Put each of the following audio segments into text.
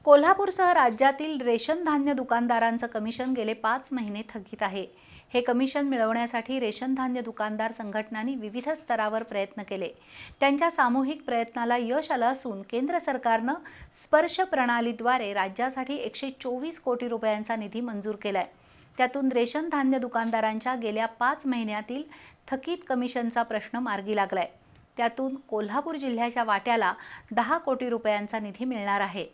कोल्हापूरसह राज्यातील रेशन धान्य दुकानदारांचं कमिशन गेले 5 महिने थकीत आहे। हे कमिशन मिळवण्यासाठी रेशन धान्य दुकानदार संघटनांनी विविध स्तरावर प्रयत्न केले। त्यांच्या सामूहिक प्रयत्नाला यश आलं असून केंद्र सरकारनं स्पर्श प्रणालीद्वारे राज्यासाठी 124 कोटी रुपयांचा निधी मंजूर केलाय। त्यातून रेशन धान्य दुकानदारांच्या गेल्या 5 महिन्यातील थकीत कमिशनचा प्रश्न मार्गी लागलाय। त्यातून कोल्हापूर जिल्ह्याच्या वाट्याला 10 कोटी रुपयांचा निधी मिळणार आहे।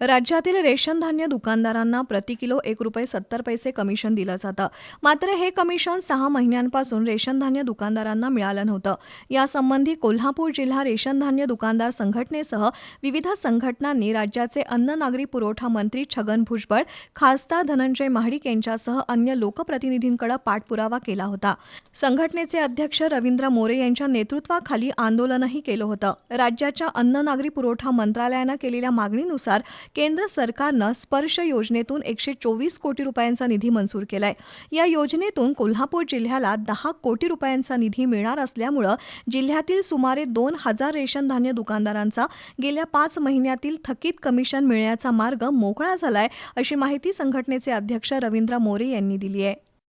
राज्यातील रेशन धान्य दुकानदारांना प्रति किलो 1 रुपये 70 पैसे कमिशन दिलं जातं। मात्र हे कमिशन 6 महिन्यांपासून रेशन धान्य दुकानदारांना मिळालं नव्हतं। यासंबंधी कोल्हापूर जिल्हा रेशन धान्य दुकानदार संघटनेसह विविध संघटनांनी राज्याचे अन्न नागरी पुरवठा मंत्री छगन भुजबळ, खासदार धनंजय महाडिक यांच्यासह अन्य लोकप्रतिनिधींकडे पाठपुरावा केला होता। संघटनेचे अध्यक्ष रवींद्र मोरे यांच्या नेतृत्वाखाली आंदोलनही केलं होतं। राज्याच्या अन्न नागरी पुरवठा मंत्रालयानं केलेल्या मागणीनुसार केंद्र सरकारनं स्पर्श योजनेतून 124 कोटी रुपयांचा निधी मंजूर केलाय। या योजनेतून कोल्हापूर जिल्ह्याला 10 कोटी रुपयांचा निधी मिळणार असल्यामुळे जिल्ह्यातील सुमारे 2000 रेशन धान्य दुकानदारांचा गेल्या 5 महिन्यातील थकीत कमिशन मिळण्याचा मार्ग मोकळा झालाय, अशी माहिती संघटनेचे अध्यक्ष रवींद्र मोरे यांनी दिली आहे।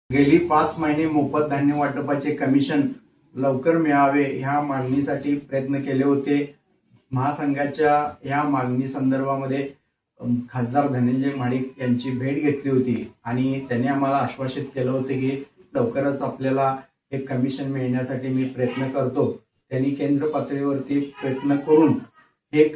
गेली 5 महिने मोफत धान्य वाटपाचे कमिशन लवकर मिळावे ह्या मागणीसाठी प्रयत्न केले होते। महासंघाच्या या मागणी संदर्भामध्ये खासदार धनंजय महाडिक यांची भेट घेतली होती आणि त्यांनी आम्हाला आश्वासित केलं होते की लवकरच आपल्याला एक कमिशन मिळण्यासाठी मी प्रयत्न करतो। त्यांनी केंद्र पातळीवरती प्रयत्न करून एक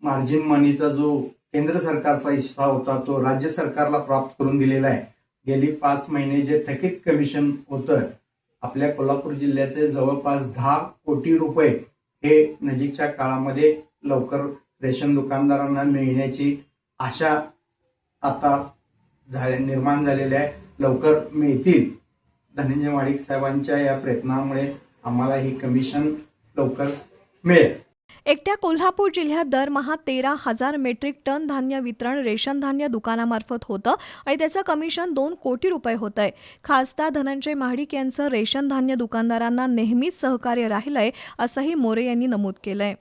मार्जिन मनीचा जो केंद्र सरकारचा हिस्सा होता तो राज्य सरकारला प्राप्त करून दिलेला आहे। गेली 5 महिने जे थकीत कमिशन होतं आपल्या कोल्हापूर जिल्ह्याचे जवळपास 10 कोटी रुपये हे नजीकच्या काळामध्ये लवकर रेशन दुकानदारांना मिळण्याची आशा आता निर्माण झालेली आहे। लवकर मिळतील। धनंजय महाडिक साहेबांच्या या प्रयत्नामुळे आम्हाला ही कमिशन लवकर मिळेल। एकट्या कोल्हापूर जिल्ह्यात दरमहा 13,000 मेट्रिक टन धान्य वितरण रेशन धान्य दुकानामार्फत होतं आणि त्याचं कमिशन 2 कोटी रुपये होतंय। खासदार धनंजय महाडिक यांचं रेशन धान्य दुकानदारांना नेहमीच सहकार्य राहिलंय, असंही मोरे यांनी नमूद केलंय।